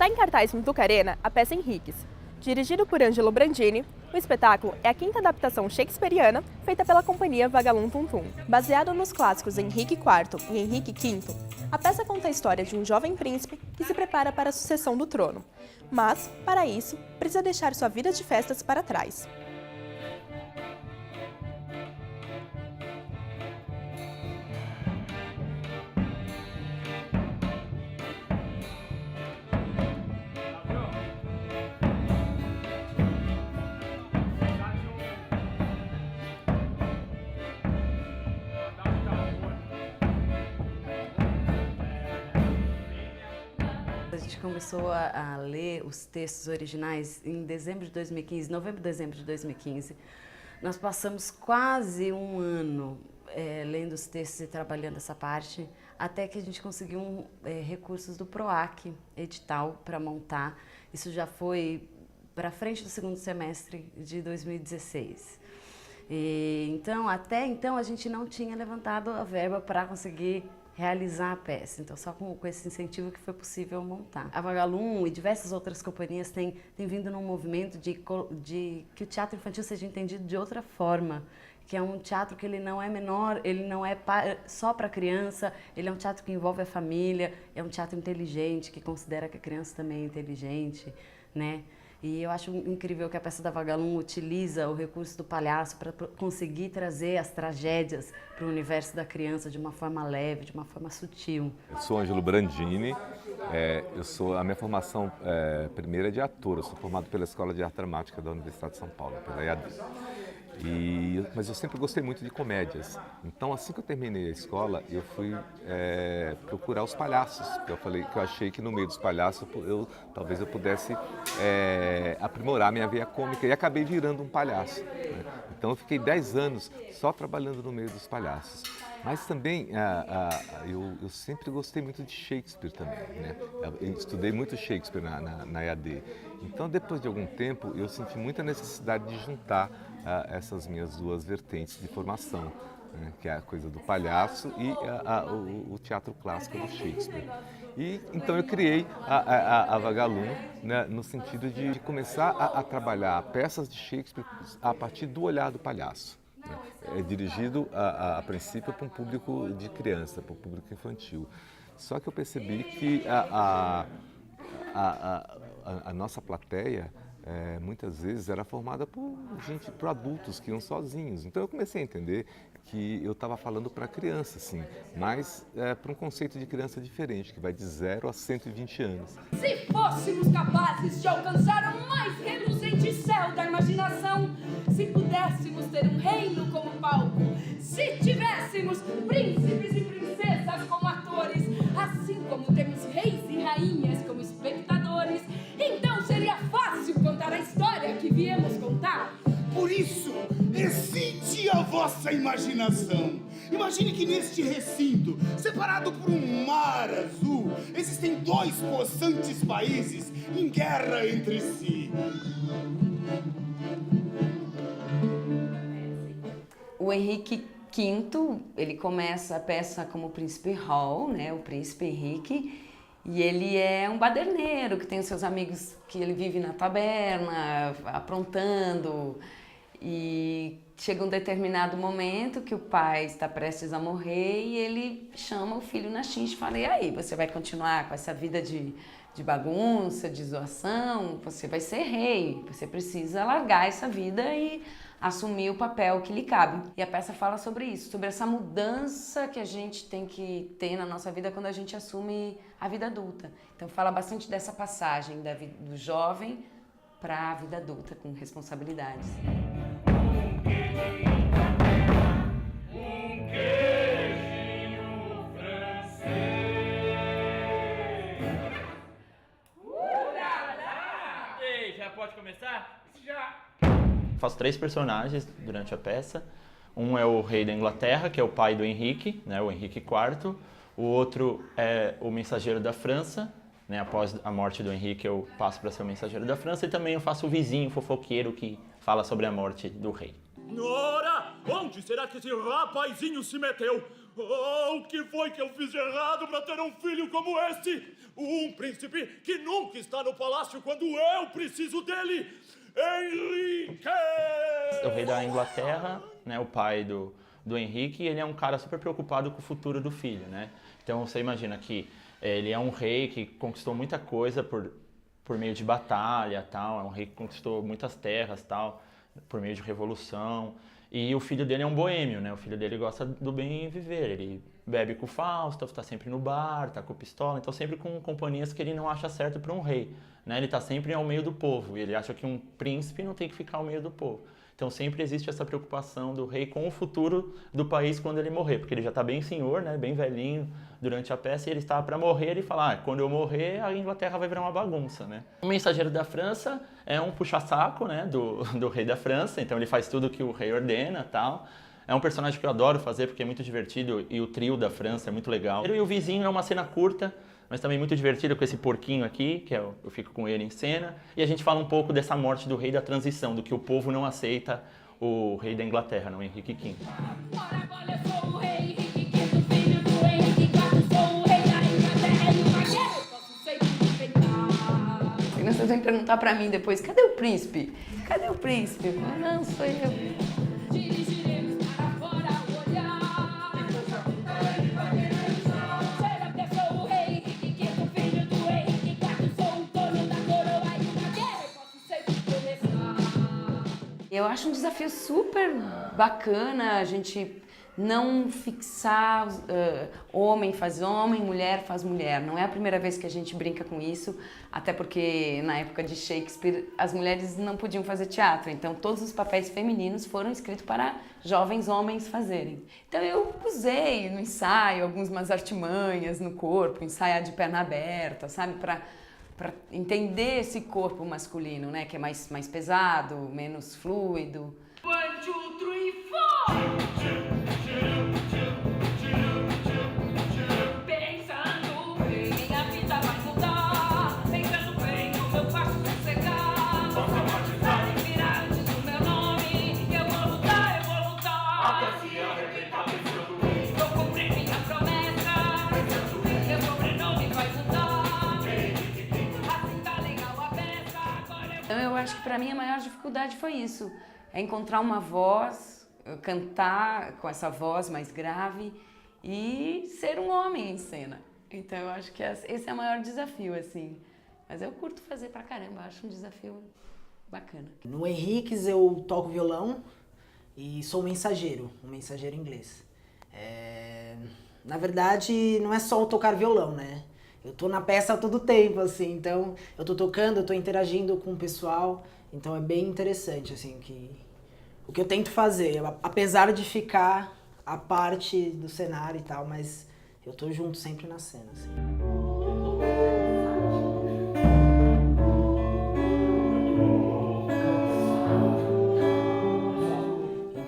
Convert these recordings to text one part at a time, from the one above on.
Está em cartaz no Tuca Arena a peça Henriques. Dirigido por Ângelo Brandini, o espetáculo é a quinta adaptação shakespeariana feita pela companhia Vagalum Tum Tum. Baseado nos clássicos Henrique IV e Henrique V, a peça conta a história de um jovem príncipe que se prepara para a sucessão do trono. Mas, para isso, precisa deixar sua vida de festas para trás. A gente começou a ler os textos originais em dezembro de 2015, novembro e dezembro de 2015. Nós passamos quase um ano lendo os textos e trabalhando essa parte, até que a gente conseguiu recursos do PROAC, edital, para montar. Isso já foi para frente do segundo semestre de 2016. Então, até então, a gente não tinha levantado a verba para conseguir realizar a peça. Então, só com esse incentivo que foi possível montar. A Vagalum e diversas outras companhias têm vindo num movimento de que o teatro infantil seja entendido de outra forma, que é um teatro que ele não é menor, ele não é só para criança, ele é um teatro que envolve a família, é um teatro inteligente, que considera que a criança também é inteligente, né? E eu acho incrível que a peça da Vagalum utiliza o recurso do palhaço para conseguir trazer as tragédias para o universo da criança de uma forma leve, de uma forma sutil. Eu sou Ângelo Brandini, a minha formação primeira é de ator, eu sou formado pela Escola de Arte Dramática da Universidade de São Paulo, pela EAD. Mas eu sempre gostei muito de comédias, então assim que eu terminei a escola eu fui procurar os palhaços, porque eu achei que no meio dos palhaços talvez eu pudesse aprimorar minha veia cômica e acabei virando um palhaço, né? Então eu fiquei 10 anos só trabalhando no meio dos palhaços. Mas também eu sempre gostei muito de Shakespeare também, né? Eu estudei muito Shakespeare na EAD. Então, depois de algum tempo, eu senti muita necessidade de juntar essas minhas duas vertentes de formação, né? Que é a coisa do palhaço e o teatro clássico do Shakespeare. Então eu criei a Vagalum, né, no sentido de começar a trabalhar peças de Shakespeare a partir do olhar do palhaço. É dirigido a princípio para um público de criança, para um público infantil. Só que eu percebi que a nossa plateia muitas vezes era formada por adultos que iam sozinhos. Então eu comecei a entender que eu estava falando para criança, sim, mas para um conceito de criança diferente, que vai de 0 a 120 anos. Se fôssemos capazes de alcançar o mais reluzente céu da imaginação, se pudéssemos ter um reino como palco, se tivéssemos príncipes e princesas como atores, assim como temos reis e rainhas como espectadores, então seria fácil contar a história que viemos contar. Por isso, excite a vossa imaginação. Imagine que neste recinto, separado por um mar azul, existem dois possantes países em guerra entre si. O Henrique V, ele começa a peça como o Príncipe Hall, né, o Príncipe Henrique, e ele é um baderneiro que tem os seus amigos que ele vive na taberna, aprontando, e chega um determinado momento que o pai está prestes a morrer e ele chama o filho na chincha e fala: e aí, você vai continuar com essa vida de bagunça, de zoação? Você vai ser rei, você precisa largar essa vida e assumir o papel que lhe cabe. E a peça fala sobre isso, sobre essa mudança que a gente tem que ter na nossa vida quando a gente assume a vida adulta. Então fala bastante dessa passagem da vida do jovem para a vida adulta com responsabilidades. Já pode começar? Já! Faço 3 personagens durante a peça. Um é o rei da Inglaterra, que é o pai do Henrique, né, o Henrique IV. O outro é o mensageiro da França, né, após a morte do Henrique eu passo para ser o mensageiro da França. E também eu faço o vizinho fofoqueiro que fala sobre a morte do rei. Ora, onde será que esse rapazinho se meteu? Oh, o que foi que eu fiz de errado para ter um filho como este? Um príncipe que nunca está no palácio quando eu preciso dele. Henrique! O rei da Inglaterra, né, o pai do Henrique, ele é um cara super preocupado com o futuro do filho, né? Então você imagina que ele é um rei que conquistou muita coisa por meio de batalha, tal, é um rei que conquistou muitas terras, tal, por meio de revolução. E o filho dele é um boêmio, né? O filho dele gosta do bem viver, ele bebe com o Falstaff, tá sempre no bar, tá com pistola, então sempre com companhias que ele não acha certo para um rei, né? Ele tá sempre ao meio do povo e ele acha que um príncipe não tem que ficar ao meio do povo. Então sempre existe essa preocupação do rei com o futuro do país quando ele morrer, porque ele já está bem senhor, né, bem velhinho durante a peça, e ele estava para morrer, ele fala, quando eu morrer a Inglaterra vai virar uma bagunça, né. O mensageiro da França é um puxa-saco, né, do rei da França, então ele faz tudo que o rei ordena, tal. É um personagem que eu adoro fazer porque é muito divertido e o trio da França é muito legal. E o vizinho é uma cena curta, mas também muito divertido com esse porquinho aqui, que eu fico com ele em cena. E a gente fala um pouco dessa morte do rei da transição, do que o povo não aceita o rei da Inglaterra, não, Henrique V. Ora, eu sou o rei Henrique V, filho do Henrique IV, sou o rei da Inglaterra e o vaqueiro, eu posso sempre respeitar. As crianças vêm perguntar pra mim depois, cadê o príncipe? Cadê o príncipe? Eu falo, não, sou eu. Dirigiremos para fora o olhar. Será que eu sou o rei Henrique V, filho do Henrique IV, sou o dono da coroa e o vaqueiro, eu posso sempre começar. Eu acho um desafio super bacana a gente não fixar homem faz homem, mulher faz mulher. Não é a primeira vez que a gente brinca com isso, até porque na época de Shakespeare as mulheres não podiam fazer teatro, então todos os papéis femininos foram escritos para jovens homens fazerem. Então eu usei no ensaio algumas artimanhas no corpo, ensaiar de perna aberta, sabe, para entender esse corpo masculino, né, que é mais pesado, menos fluido. 1, 2, 3, 4. Pensando bem, minha vida vai mudar. Pensando bem, como eu faço sossegar. Vai virar antes do meu nome. Eu vou lutar. Até se arrebentar pensando bem. Vou cumprir minha promessa. Meu sobrenome vai mudar. Assim tá legal a peça. Agora Então eu acho que para mim a maior dificuldade foi isso, é encontrar uma voz, cantar com essa voz mais grave e ser um homem em cena. Então eu acho que esse é o maior desafio, assim. Mas eu curto fazer pra caramba, acho um desafio bacana. No Henriques eu toco violão e sou um mensageiro inglês. Na verdade, não é só o tocar violão, né? Eu tô na peça todo o tempo, assim, então eu tô tocando, eu tô interagindo com o pessoal, então é bem interessante, assim, o que eu tento fazer, apesar de ficar a parte do cenário e tal, mas eu tô junto sempre na cena, assim.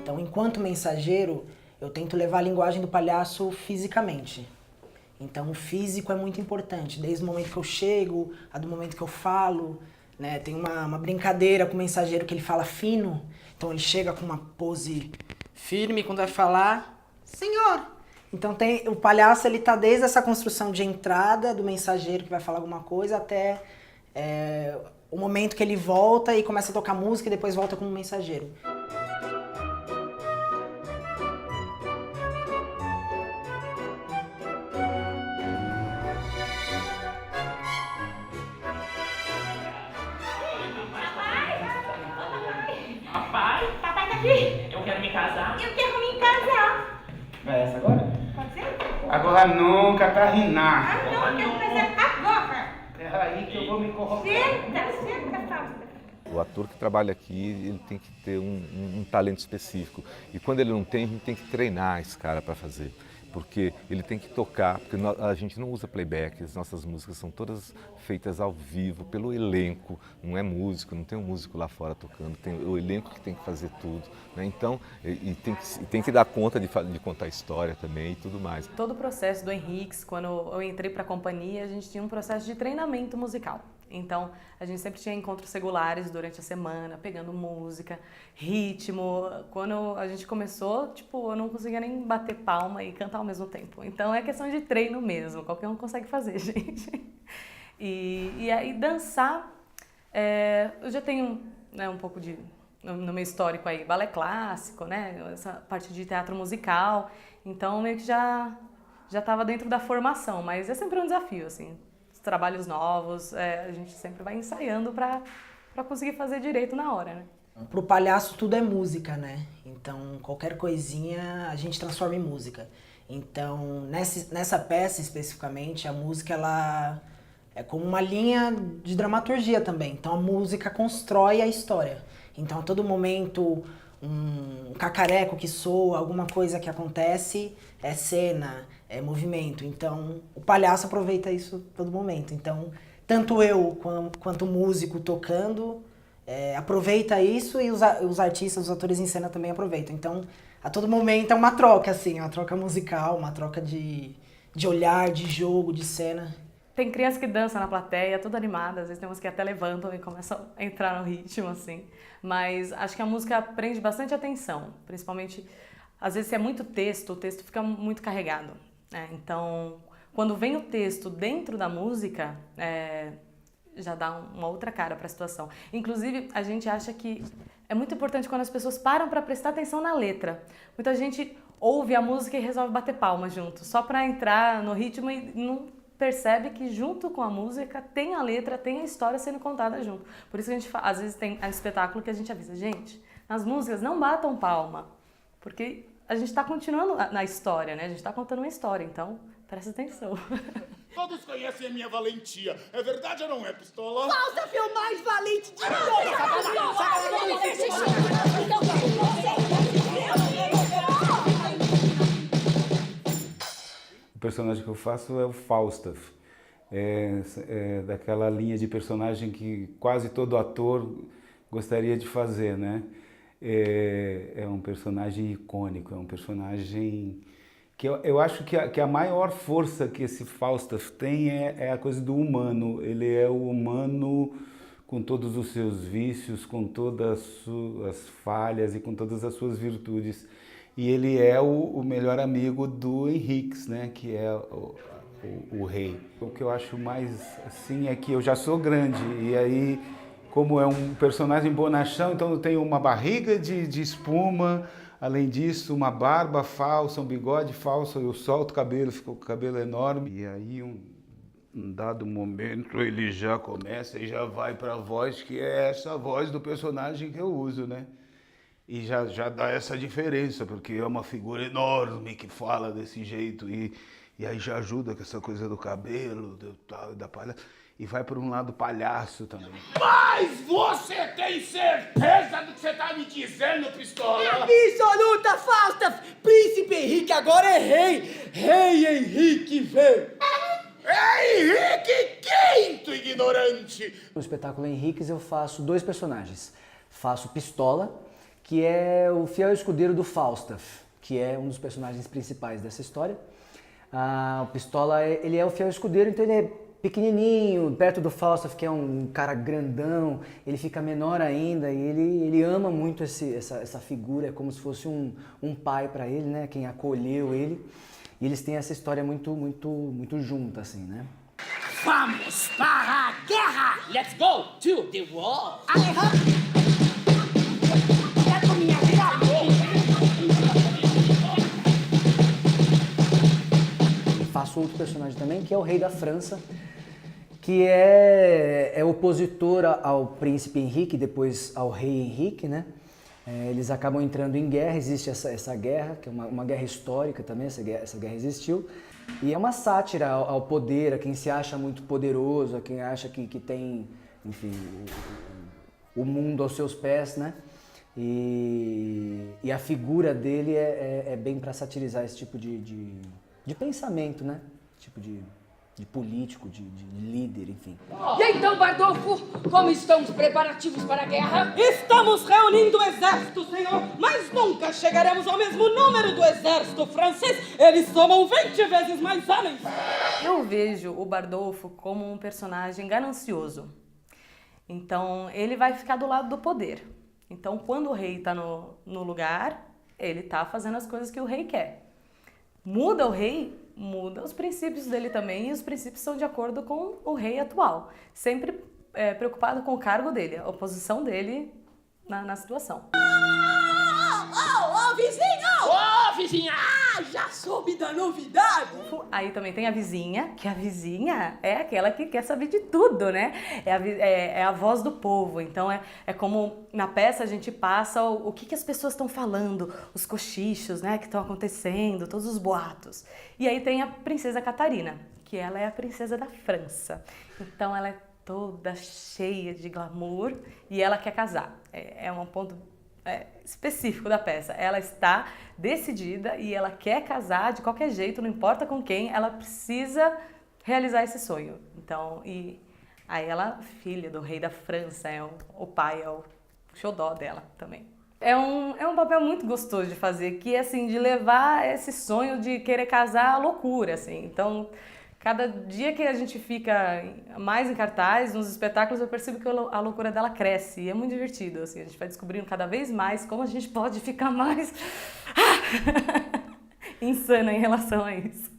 Então, enquanto mensageiro, eu tento levar a linguagem do palhaço fisicamente. Então, o físico é muito importante, desde o momento que eu chego, a do momento que eu falo, né? Tem uma brincadeira com o mensageiro que ele fala fino, então ele chega com uma pose firme quando vai falar, senhor! Então o palhaço ele tá desde essa construção de entrada do mensageiro que vai falar alguma coisa até o momento que ele volta e começa a tocar música e depois volta como mensageiro. Papai tá aqui. Eu quero me casar. Eu quero me casar. É essa agora? Pode ser? Agora nunca, Tariná. Ah, não, eu quero casar agora. É aí que eu vou me corromper. Senta, Fausta. O ator que trabalha aqui, ele tem que ter um talento específico. E quando ele não tem, a gente tem que treinar esse cara para fazer. Porque ele tem que tocar, porque a gente não usa playback, as nossas músicas são todas feitas ao vivo, pelo elenco, não é músico, não tem um músico lá fora tocando, tem o elenco que tem que fazer tudo, né? Então, tem que dar conta de contar a história também e tudo mais. Todo o processo do Henriques, quando eu entrei para a companhia, a gente tinha um processo de treinamento musical. Então, a gente sempre tinha encontros regulares durante a semana, pegando música, ritmo. Quando a gente começou, tipo, eu não conseguia nem bater palma e cantar ao mesmo tempo. Então, é questão de treino mesmo, qualquer um consegue fazer, gente. E aí, dançar, eu já tenho, né, um pouco de, no meu histórico aí, balé clássico, né, essa parte de teatro musical. Então, meio que já estava dentro da formação, mas é sempre um desafio, assim. Trabalhos novos, a gente sempre vai ensaiando para conseguir fazer direito na hora, né? Pro palhaço tudo é música, né? Então qualquer coisinha a gente transforma em música. Então nessa peça especificamente, a música ela é como uma linha de dramaturgia também. Então a música constrói a história. Então a todo momento um cacareco que soa, alguma coisa que acontece, é cena, é movimento. Então, o palhaço aproveita isso a todo momento. Então, tanto eu quanto o músico tocando, aproveita isso e os artistas, os atores em cena também aproveitam. Então, a todo momento é uma troca, assim, uma troca musical, uma troca de olhar, de jogo, de cena. Tem criança que dança na plateia, toda animada, às vezes tem umas que até levantam e começam a entrar no ritmo, assim. Mas acho que a música prende bastante atenção, principalmente, às vezes, se é muito texto, o texto fica muito carregado. Então, quando vem o texto dentro da música, já dá uma outra cara para a situação. Inclusive, a gente acha que é muito importante quando as pessoas param para prestar atenção na letra. Muita gente ouve a música e resolve bater palma junto, só para entrar no ritmo e não percebe que junto com a música tem a letra, tem a história sendo contada junto. Por isso que a gente, às vezes, tem um espetáculo que a gente avisa, gente, nas músicas não batam palma, porque a gente está continuando na história, né? A gente está contando uma história, então presta atenção. Todos conhecem a minha valentia. É verdade ou não é, Pistola? Falstaff é o mais valente de O personagem que eu faço é o Falstaff. É daquela linha de personagem que quase todo ator gostaria de fazer, né? É um personagem icônico, é um personagem que eu acho que a maior força que esse Falstaff tem é a coisa do humano. Ele é o humano com todos os seus vícios, com todas as suas falhas e com todas as suas virtudes. E ele é o melhor amigo do Henriques, né? Que é o rei. O que eu acho mais assim é que eu já sou grande e aí, como é um personagem bonachão, então eu tenho uma barriga de espuma, além disso uma barba falsa, um bigode falso, eu solto o cabelo, fico com o cabelo enorme. E aí um dado momento ele já começa e já vai para a voz, que é essa voz do personagem que eu uso, né? E já dá essa diferença, porque é uma figura enorme que fala desse jeito e aí já ajuda com essa coisa do cabelo, da palha. E vai por um lado palhaço também. Mas você tem certeza do que você tá me dizendo, Pistola? Absoluta, Falstaff! Príncipe Henrique agora é rei! Rei Henrique V! Henrique V, ignorante! No espetáculo Henriques eu faço dois personagens. Faço Pistola, que é o fiel escudeiro do Falstaff, que é um dos personagens principais dessa história. O Pistola, ele é o fiel escudeiro, então ele é pequenininho, perto do Falstaff, que é um cara grandão, ele fica menor ainda e ele ama muito essa figura, é como se fosse um pai para ele, né? Quem acolheu ele. E eles têm essa história muito junta, assim, né? Vamos para a guerra! Let's go to the war! Alejandro! Faço outro personagem também, que é o rei da França, que é opositor ao príncipe Henrique, depois ao rei Henrique, né? Eles acabam entrando em guerra, existe essa guerra, que é uma guerra histórica também, essa guerra existiu. E é uma sátira ao poder, a quem se acha muito poderoso, a quem acha que tem, enfim, o mundo aos seus pés, né? E a figura dele é bem para satirizar esse tipo de pensamento, né? Tipo de político, de líder, enfim. E então, Bardolfo, como estão os preparativos para a guerra? Estamos reunindo o exército, senhor, mas nunca chegaremos ao mesmo número do exército francês. Eles somam 20 vezes mais homens. Eu vejo o Bardolfo como um personagem ganancioso. Então, ele vai ficar do lado do poder. Então, quando o rei está no lugar, ele está fazendo as coisas que o rei quer. Muda o rei, muda os princípios dele também, e os princípios são de acordo com o rei atual. Sempre preocupado com o cargo dele, a posição dele na situação. Ô, vizinho! Ô, vizinha! Já soube da novidade! Aí também tem a vizinha, que a vizinha é aquela que quer saber de tudo, né? É a voz do povo. Então é como na peça a gente passa o que as pessoas estão falando, os cochichos, né, que estão acontecendo, todos os boatos. E aí tem a princesa Catarina, que ela é a princesa da França. Então ela é toda cheia de glamour e ela quer casar. É um ponto específico da peça. Ela está decidida e ela quer casar de qualquer jeito, não importa com quem, ela precisa realizar esse sonho. Então, e aí ela, filha do rei da França, o pai é o xodó dela também. É um papel muito gostoso de fazer, que é assim, de levar esse sonho de querer casar à loucura, assim. Então, cada dia que a gente fica mais em cartaz, nos espetáculos, eu percebo que a loucura dela cresce e é muito divertido, assim, a gente vai descobrindo cada vez mais como a gente pode ficar mais insana em relação a isso.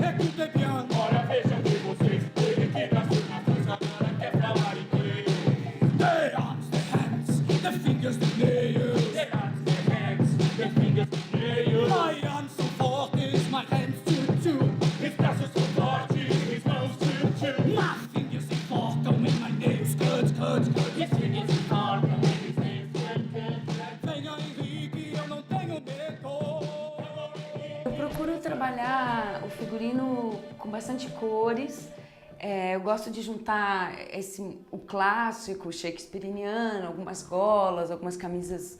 Écoutez bien, olha, vejam que vocês, ele que nasceu na França, agora quer falar inglês. The arms, the hands, the fingers, the nails. The arms, the hands, the fingers, the nails. My arms so fortes, my hands too too. His braços são fortes, his mãos too too. My fingers se enforcam and my nails cut, cut, cut. His fingers se enforcam and his nails cut, cut. Venha Henrique, eu não tenho medo. Eu procuro trabalhar o figurino com bastante cores. Eu gosto de juntar o clássico shakespeariano, algumas golas, algumas camisas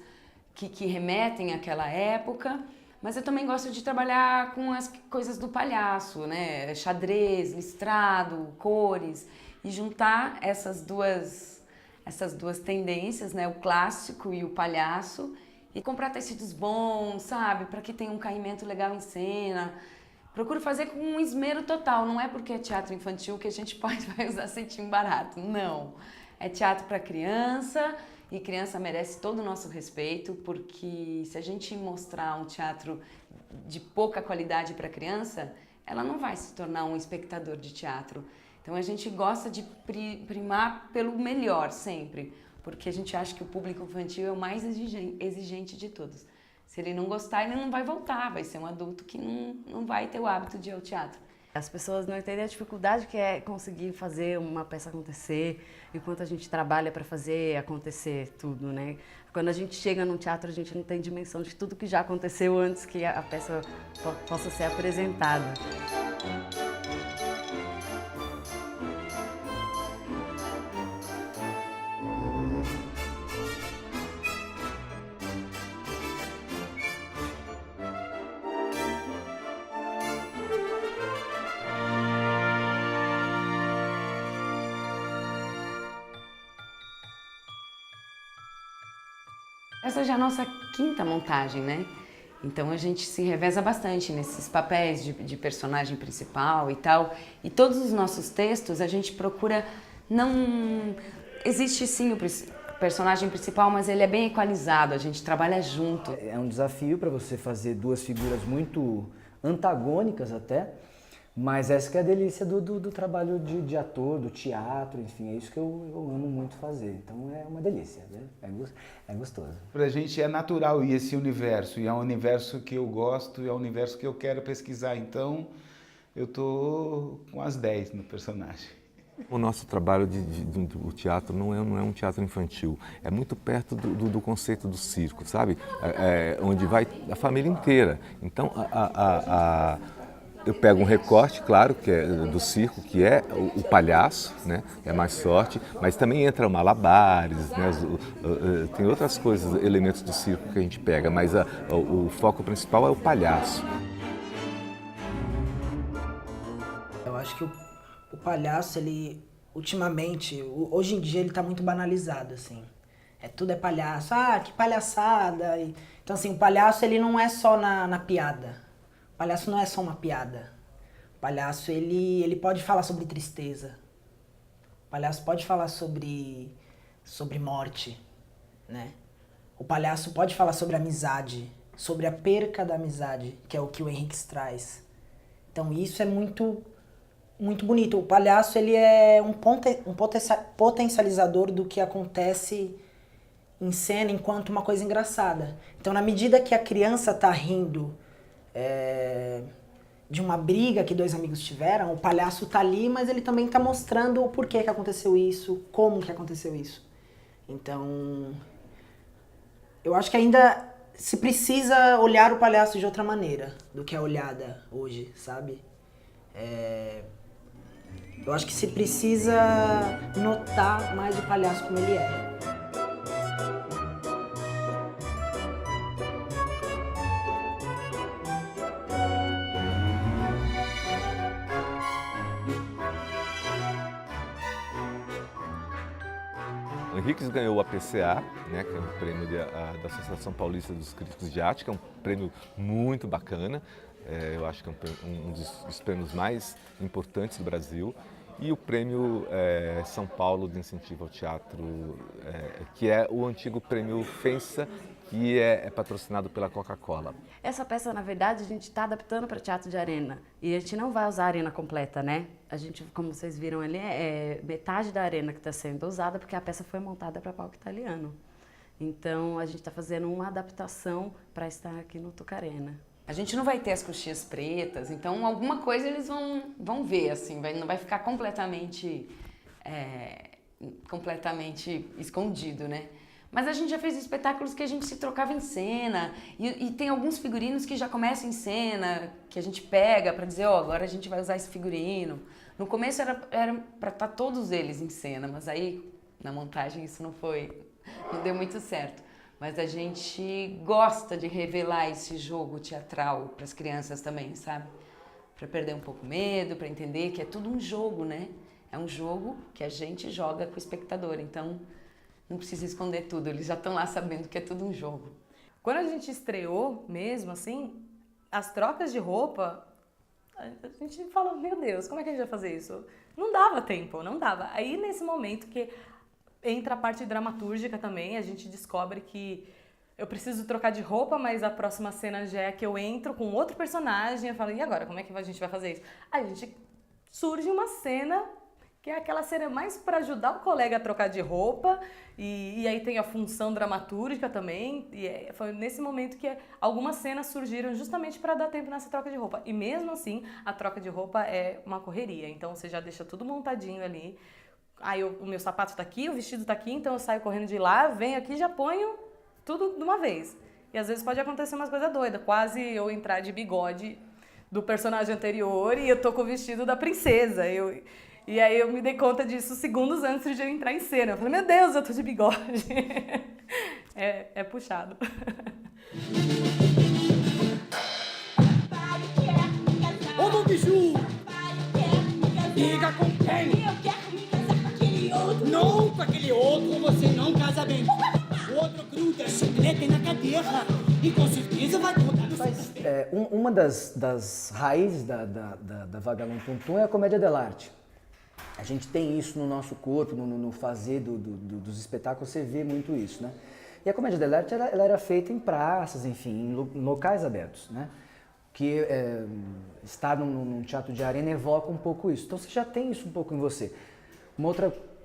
que remetem àquela época. Mas eu também gosto de trabalhar com as coisas do palhaço, né? Xadrez, listrado, cores. E juntar essas duas tendências, né? O clássico e o palhaço. E comprar tecidos bons, sabe? Para que tenha um caimento legal em cena. Procuro fazer com um esmero total. Não é porque é teatro infantil que a gente vai usar ceitinho barato. Não. É teatro para criança e criança merece todo o nosso respeito, porque se a gente mostrar um teatro de pouca qualidade para criança, ela não vai se tornar um espectador de teatro. Então a gente gosta de primar pelo melhor sempre, porque a gente acha que o público infantil é o mais exigente de todos. Se ele não gostar, ele não vai voltar, vai ser um adulto que não vai ter o hábito de ir ao teatro. As pessoas não entendem a dificuldade que é conseguir fazer uma peça acontecer, enquanto a gente trabalha para fazer acontecer tudo, né? Quando a gente chega num teatro, a gente não tem dimensão de tudo que já aconteceu antes que a peça possa ser apresentada. Essa já é a nossa quinta montagem, né? Então a gente se reveza bastante nesses papéis de personagem principal e tal. E todos os nossos textos a gente procura não... Existe sim o personagem principal, mas ele é bem equalizado, a gente trabalha junto. É um desafio para você fazer duas figuras muito antagônicas até, mas essa que é a delícia do trabalho de ator, do teatro, enfim, é isso que eu amo muito fazer. Então é uma delícia, né? É gostoso. Pra gente é natural ir esse universo, e é um universo que eu gosto, e é um universo que eu quero pesquisar, então eu tô com as 10 no personagem. O nosso trabalho do teatro não é um teatro infantil, é muito perto do conceito do circo, sabe? Onde vai a família inteira. Então, eu pego um recorte, claro, que é do circo, que é o palhaço, né? É mais forte, mas também entra malabares, né? Tem outras coisas, elementos do circo que a gente pega, mas o foco principal é o palhaço. Eu acho que o palhaço, ele, ultimamente, hoje em dia, ele tá muito banalizado, assim. Tudo é palhaço, que palhaçada. Então, assim, o palhaço, ele não é só na piada. palhaço não é só uma piada. O palhaço, ele pode falar sobre tristeza. O palhaço pode falar sobre morte, né? O palhaço pode falar sobre amizade, sobre a perca da amizade, que é o que o Henrique traz. Então isso é muito, muito bonito. O palhaço, ele é um potencializador do que acontece em cena enquanto uma coisa engraçada. Então, na medida que a criança tá rindo de uma briga que dois amigos tiveram, o palhaço tá ali, mas ele também tá mostrando o porquê que aconteceu isso, como que aconteceu isso. Então, eu acho que ainda se precisa olhar o palhaço de outra maneira do que é olhada hoje, sabe? Eu acho que se precisa notar mais o palhaço como ele é. O Henriques ganhou o APCA, né, que é um prêmio da Associação Paulista dos Críticos de Arte, que é um prêmio muito bacana. Eu acho que é um dos prêmios mais importantes do Brasil. E o prêmio São Paulo de Incentivo ao Teatro, que é o antigo prêmio FENSA, que é patrocinado pela Coca-Cola. Essa peça, na verdade, a gente está adaptando para teatro de arena. E a gente não vai usar a arena completa, né? A gente, como vocês viram ali, é metade da arena que está sendo usada, porque a peça foi montada para palco italiano. Então, a gente está fazendo uma adaptação para estar aqui no Tucarena. A gente não vai ter as coxinhas pretas, então alguma coisa eles vão ver, assim, não vai ficar completamente escondido, né? Mas a gente já fez espetáculos que a gente se trocava em cena, e tem alguns figurinos que já começam em cena, que a gente pega para dizer, agora a gente vai usar esse figurino. No começo era para estar todos eles em cena, mas aí na montagem isso não deu muito certo. Mas a gente gosta de revelar esse jogo teatral para as crianças também, sabe? Para perder um pouco o medo, para entender que é tudo um jogo, né? É um jogo que a gente joga com o espectador, então não precisa esconder tudo, eles já estão lá sabendo que é tudo um jogo. Quando a gente estreou mesmo, assim, as trocas de roupa, a gente falou, meu Deus, como é que a gente vai fazer isso? Não dava tempo, não dava. Aí nesse momento que entra a parte dramatúrgica também, a gente descobre que eu preciso trocar de roupa, mas a próxima cena já é que eu entro com outro personagem, eu falo, e agora, como é que a gente vai fazer isso? Aí a gente surge uma cena que é aquela cena mais para ajudar o colega a trocar de roupa, e aí tem a função dramatúrgica também, e foi nesse momento que algumas cenas surgiram justamente para dar tempo nessa troca de roupa. E mesmo assim, a troca de roupa é uma correria, então você já deixa tudo montadinho ali. Aí o meu sapato tá aqui, o vestido tá aqui, então eu saio correndo de lá, venho aqui e já ponho tudo de uma vez. E às vezes pode acontecer umas coisas doidas, quase eu entrar de bigode do personagem anterior e eu tô com o vestido da princesa. E aí eu me dei conta disso segundos antes de eu entrar em cena. Eu falei, meu Deus, eu tô de bigode. É puxado. Ô, meu bicho! Diga com quem? Eu quero me casar com aquele outro. Não, com aquele outro você não casa bem. O outro gruda chiclete na cadeira e com certeza vai mudar no seu Uma das raízes da Vagalume Tum Tum é a comédia dell'arte. A gente tem isso no nosso corpo, no fazer dos espetáculos, você vê muito isso, né? E a comédia dell'arte, ela era feita em praças, enfim, em locais abertos, né? Que estar num teatro de arena evoca um pouco isso. Então você já tem isso um pouco em você.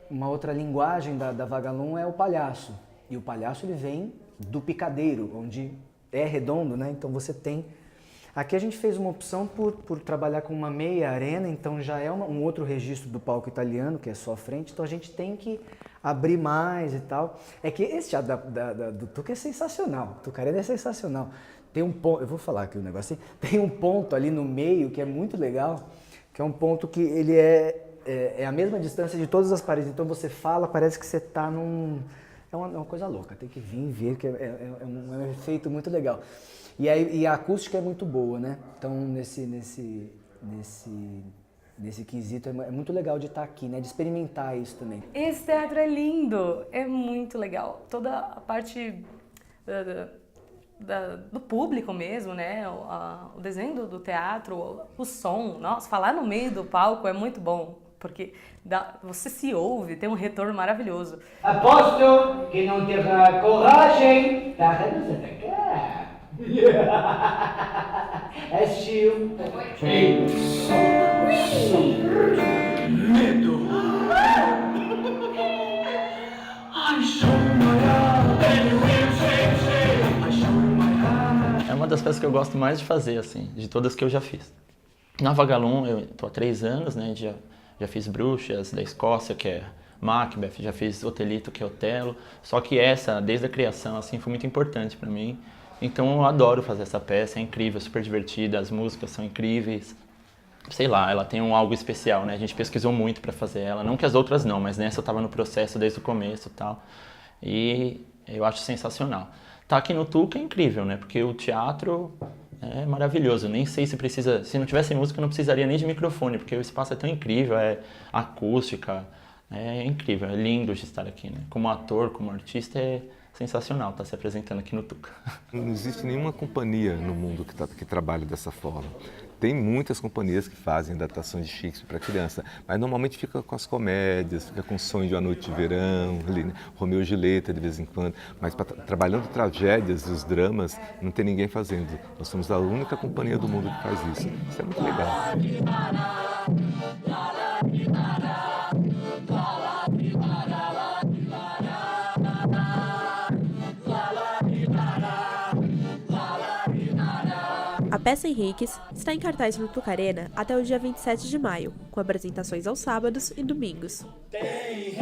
Uma outra linguagem da Vagalume é o palhaço. E o palhaço, ele vem do picadeiro, onde é redondo, né? Então você tem... Aqui a gente fez uma opção por trabalhar com uma meia arena, então já é um outro registro do palco italiano, que é só a frente, então a gente tem que abrir mais e tal. É que esse teatro do Tuca é sensacional, o Tucarena é sensacional. Tem um ponto, eu vou falar aqui um negócio assim, tem um ponto ali no meio que é muito legal, que é um ponto que ele é a mesma distância de todas as paredes, então você fala, parece que você está num... É uma coisa louca, tem que vir ver, que é um efeito muito legal. E a acústica é muito boa, né? Então, nesse quesito, é muito legal de estar aqui, né? De experimentar isso também. Esse teatro é lindo, é muito legal. Toda a parte do público mesmo, né? O desenho do teatro, o som. Nossa, falar no meio do palco é muito bom, porque você se ouve, tem um retorno maravilhoso. Aposto que não terá coragem para nos atacar. Assistiu. Medo. É uma das peças que eu gosto mais de fazer, assim, de todas que eu já fiz. Na Vagalume, eu tô há 3 anos, né, já fiz Bruxas da Escócia, que é Macbeth, já fiz Otelito, que é Otelo, só que essa, desde a criação, assim, foi muito importante para mim. Então eu adoro fazer essa peça, é incrível, super divertida, as músicas são incríveis. Sei lá, ela tem algo especial, né, a gente pesquisou muito para fazer ela, não que as outras não, mas nessa eu tava no processo desde o começo e tal, e eu acho sensacional. Tá aqui no Tuca é incrível, né, porque o teatro é maravilhoso, nem sei se precisa, se não tivesse música eu não precisaria nem de microfone, porque o espaço é tão incrível, é acústica, é incrível, é lindo de estar aqui, né? Como ator, como artista, é sensacional estar se apresentando aqui no Tuca. Não existe nenhuma companhia no mundo que trabalha dessa forma. Tem muitas companhias que fazem adaptações de Shakespeare para criança, mas normalmente fica com as comédias, fica com Sonho de uma Noite de Verão, ali, né? Romeu e Julieta de vez em quando, mas trabalhando tragédias e os dramas, não tem ninguém fazendo. Nós somos a única companhia do mundo que faz isso. Isso é muito legal. A peça Henriques está em cartaz no Tuca Arena até o dia 27 de maio, com apresentações aos sábados e domingos. Tem